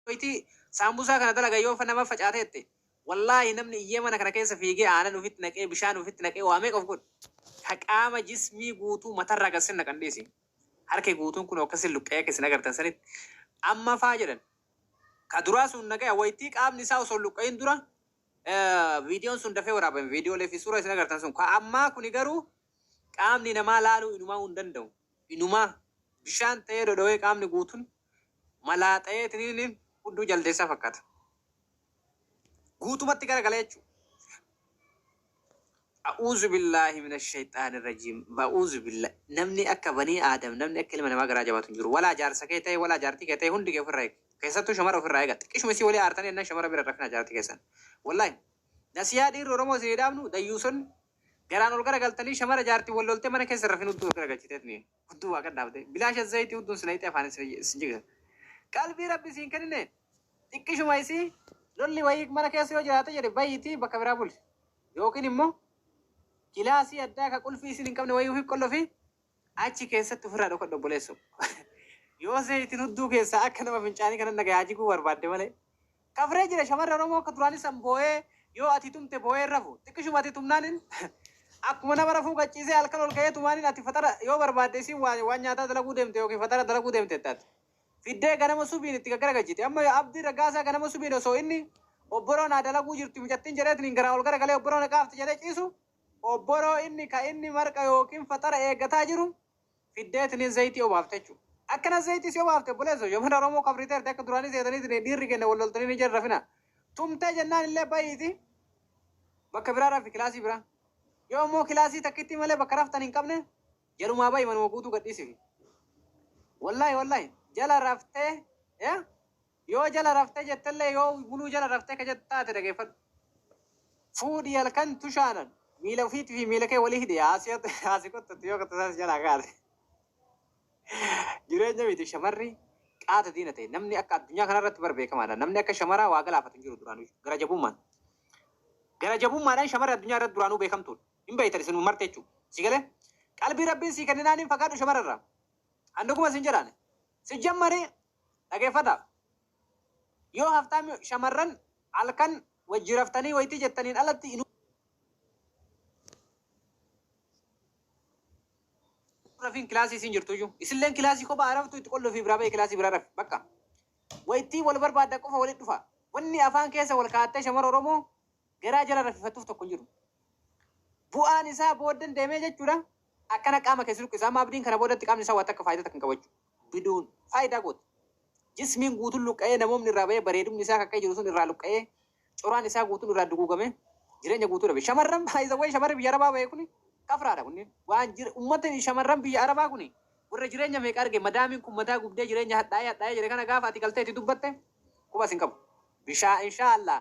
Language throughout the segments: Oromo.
ويتي سامبوسا كان دلقا يو فنما فجاتي والله نمني يمنا كان كيس فيجي أنا نفتنك إيه بشان نفتنك إيه وامك أفقد حق أما جسمي قوتو متر قسنا كنديسي harke guutuun kun akkasi luqqee keessa nagartan sanit amma faajiran kaduraa sun nagaa wayitii qaamni isaa osoo luqqeen dura viidiyoon sun dafee waraaban viidiyoolee fi suuraa isin agartan sun amma kuni garuu qaamni namaa laaluu inumaa hin danda'u inumaa bishaan ta'ee dhodhowee qaamni guutuun malaa ta'ee tiniin hudduu jaldeessaa fakkaata guutumatti garagalee jechuudha. أعوذ بالله من الشيطان الرجيم بأعوذ بالله نمني أك بني آدم نمني أكل من ما جرى جبات جرو ولا جار سكيته ولا جارتي كته هندي كيف الرأي كيسة تو شمارة في الرأي قط كيش مسي ولا أرتني إن شمارة بيرفعنا جارتي كيسان والله نسيا دي رورمو زيدامنو دايوسن جران أولكر قلتني شمارة جارتي ولا قلت منا كيس رفينو تو كرا قلتني ودو واقع داوده بلاش الزيت ودو سنايته فانس سنجيك قلبي ربي سينكنني تكيش ما يسي لولي ويك منا كيس يو جراته جري بايتي بكبرا بول يوكين إمم كلاسي أداك كل في سنين كم نويه كله في أشي كيسة تفرع دوك دبلسو يوسف تنودو كيسة أكنا ما بنشاني كنا نجاجي كو ورباد دمله كفرج ليش هما رنومو كتراني سامبوه يو أتيتم تبوه رفو تكشو ما تيتم نانين أكو منا برفو كتشيزة ألكن والكية تمانين أتي فترة يو ورباد دسي وانيا تا دلقو دم تيو كي فترة دلقو دم تيتات في ده كنا مسوبين تيجا كرا كجيتي أما أبدي رجاسة كنا مسوبين سو إني وبرون هذا دلقو جرتي مجتين جرات نينكرا والكرا كله وبرون كافت جرات إيسو وبرو إني كإني مركا يوكين فترة إيجاتا جرو في الديت نزيتي وبافتشوا أكنا زيتي سيو بافت بوليزو يوم هنرمو كفريتر دك دراني زيتني تندير رجعنا ولا تني نجار رفنا ثم تجنان اللي بايدي بكبرارا في كلاسي برا يوم مو كلاسي تكتي ماله بكرافت نينكمنه جلو ما باي من موجودو قديسي والله جلا رفته يا يو جلا رفته جتله يو بلو جلا رفته كجتا ترجع فودي الكن تشانن ميلا فيت في ميلا كي وليه دي آسيكو تتيو كتساس جلا قاد جرينجا بيتي شمري قاد دينته نمني أكاد الدنيا كنا رتبر بيك مانا نمني أكاد شمرا واقع لافت نجرو درانو غراجبو مان شمرا الدنيا رت درانو بيكم تول إم بيتر سنو مرتشو سيكله قلبي ربي سيكني ناني فقط شمرا را عندكم مسنجرانه سجمري أكيد فدا يو هفتام شمرن alkan wajjiraftanii wayti jettaniin alatti inu rafin klasi sin jirtuju islen klasi ko baaraftu itqollu fi brabe klasi braraf bakka wayti wal barbaada qofa wali dhufa wanni afaan keessa wal kaatte shamar oromo garaa jara rafifatuuf tokko jiru bu'aan isaa boodan deemee jechuudha akkana qaama keessa luqqisa amma abdiin kana boodatti qaamni isaa waa takka faayidaa takka qabachu biduun faayidaa goot jismiin guutuun luqqa'ee namoonni irraa ba'ee bareedumni isaa akka jiru sun irraa luqqa'ee coraan isaa guutuun irraa dugugame jireenya guutuu dhabe shamarran faayidaa way shamarri biyya arabaa ba'ee kuni kafraadha kunniin waan uummatni shamarran biyya arabaa kuni warra jireenya meeqa arge madaamiin kun mataa gubdee jireenya hadhaa'ee jire kana gaafa ati galtee itti dubbatte quba sin qabu bishaa inshaallah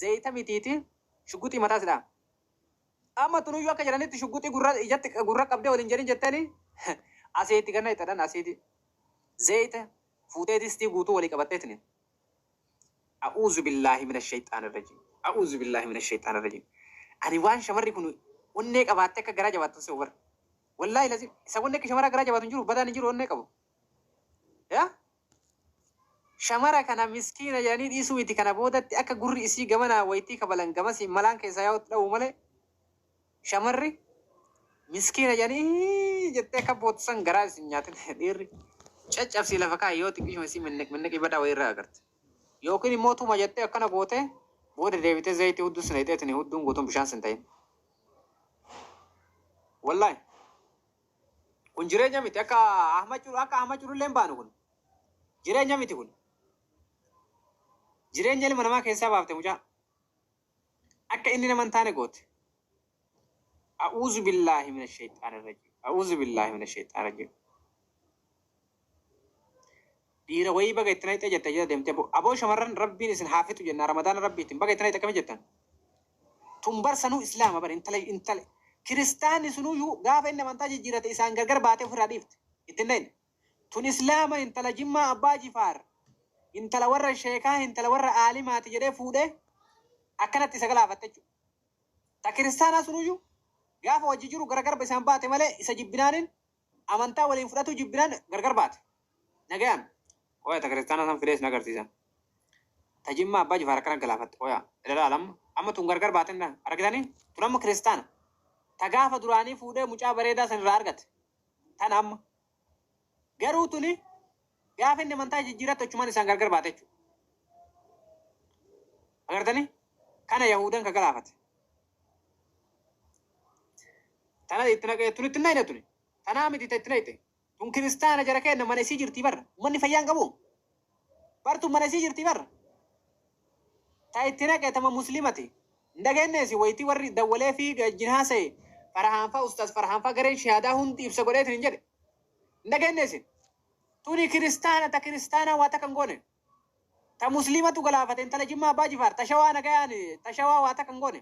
zayita mitiiti shuguxii mataa sidhaa amma tunuyyuu akka jedhanitti shuguxii gurra ijatti gurra qabdee waliin jedhin jettanii asiitti ganna ittadhan asiitti zayita fuutee distii guutuu walii qabatteetini a'uuzu billaahi mina shayxaani irrajiim a'uuzu billaahi mina shayxaani irrajiim ani waan shamarri kun onnee qabaatte akka garaa jabaattu si hubar wallaahi lazim isa onnee akka shamara garaa jabaatu hin jiru badaan hin jiru onnee qabu yaa shamara kana miskiina jedhanii dhiisuu miti kana boodatti akka gurri isii gamanaa wayitii kabalan gamas malaan keessaa yoo dha'u malee shamarri miskiina jedhanii jettee akka bootsan garaa isin nyaatin dhiirri caccabsii lafa kaa yoo xiqqishuma isii minneq ibadaa wayirraa agarte yookiin immoo tuma jettee akkana goote booda deebitee zayitii hudduu sin hidheetini hudduun guutuun bishaan sin ta'in wallaahi kun jireenya miti akka ahmad curullee hin baanu kun jireenya miti kun jireenya ilma namaa keessaa baafte mucaa akka inni naman taane goote a'uuzu billaahi mina shayxaani irrajiim a'uuzu billaahi mina shayxaani irrajiim dhiira wayii baga itti nayxee jette jira deemte aboo shamarran rabbiin isin haafitu jenna ramadaana rabbiitiin baga itti nayxe akkami jettan tun barsanuu islaama bar intala kiristaanni sunuyyuu gaafa inni amantaa jijjiirate isaan gargar baatee ofirraa dhiifte itti nayne tun islaama intala jimmaa abbaa jifaar intala warra sheekaa intala warra aalimaati jedhee fuudhee akkanatti isa galaafatte jechuudha. Ta kiristaanaa sunuyyuu gaafa wajji jiru gargar isaan baate malee isa jibbinaanin amantaa waliin fudhatu jibbinaan gargar baate. Nagayaan. Oya ta kiristaanaa san fidees nagarsiisan. tajimma abbaa jifaar akkana galaafatte qoyaa ilaalaa amma tun gargar baatinna argitanii tun amma kiristaana ta gaafa duraanii fuudhee mucaa bareedaa san irraa argate tan amma garuu tuni gaafa inni amantaa jijjiirratti achumaan isaan gargar baate jechuudha. Agartanii kana yahudan ka galaafate tana itti naqee tun itti naqee tuni tanaa miti itti naqee tun kiristaana jara kenna mana isii jirti barra manni fayyaan qabu bartu mana isii jirti barra ta itti naqee tama muslimati ndageenneesi wayitii warri dawwalee fi jinhaasee farahaanfaa ustaas farahaanfaa gareen shahaadaa hundi ibsa godheetiin hin jedhe ndageenneesi tuni kiristaana ta kiristaana waa takkan goone ta muslimatu galaafate intala jimmaa abbaa jifaar ta shawaa nagayaan ta shawaa waa takkan goone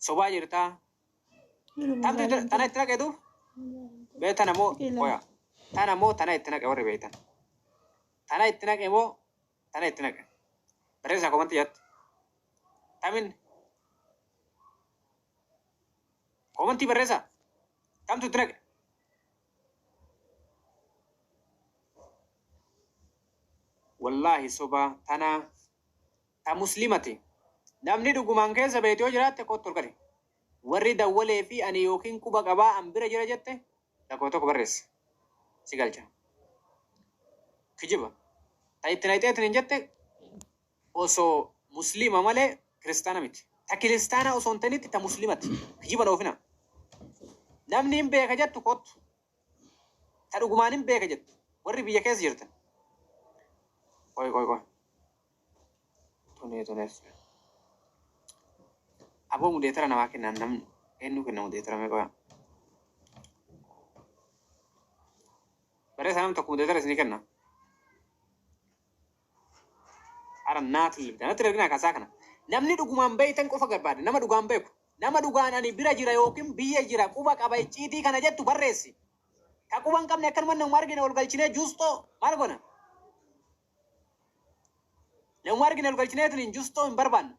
sobaa jirtaa tamti tana itti naqee duub beetan ammoo qoya tana ammoo tana itti naqe warri beetan tana itti naqe moo tana itti naqe barreessaa komanti jattu tamin komanti barreessaa tamtu itti naqe wallahi soba tana ta muslimati namni dhugumaan keessa beetoo jiraatte kottu ol gadi warri dawwalee fi ani yookiin quba qabaa an bira jira jette lakkoo tokko barreessa si galcha kijiba ta itti naqxeetin hin jette osoo muslima malee kiristaana miti ta kiristaana osoo hin ta'initti ta muslimati kijiba dhoofina namni hin beeka jettu kottu ta dhugumaan hin beeka jettu warri biyya keessa jirtan koy tunees aboo mudeetara namaa kennan namni eenyu kenna mudeetara mee qoya barreessaa nam tokko mudeetara isinii kenna ara naatu libda natti darginaa kaasaa kana namni dhugumaan beeytan qofa barbaade nama dhugaan beeku nama dhugaan ani bira jira yookiin biyya jira quba qaba icciitii kana jettu barreessi ka quba hin qabne akkanuma nama argine ol galchinee juustoo maal gona nama argine ol galchineetiin juustoo hin barbaanne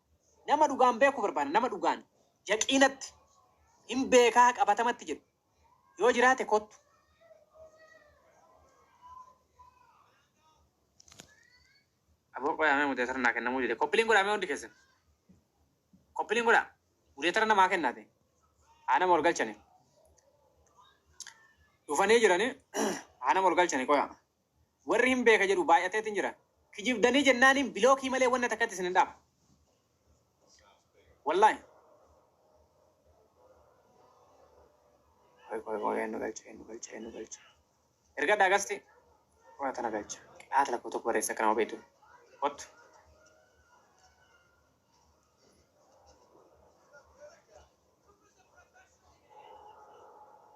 nama dhugaan beeku barbaanne nama dhugaan yaqiinatti hin beekaa qabatamatti jedhu yoo jiraate kottu aboo qoyaamee mudeetara naa kennamuu dide koppiliin godhaamee hundi keessan koppiliin godhaa mudeetara namaa kennaate haa nama ol galchani dhufanii jirani haa nama ol galchani qoyaa warri hin beeka jedhu baay'ateetiin jira kijibdanii jennaaniin bilookii malee wanna takkatti isin hin dhaabu wallahi nu galcha erga daagasti waa tana galcha haata lakkoo tokko barreessa kanama beetu kottu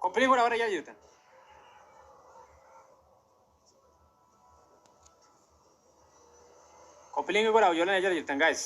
koppiliin godha warra ijaa jirtan koppiliin godha ijoolleen ijaa jirtan guys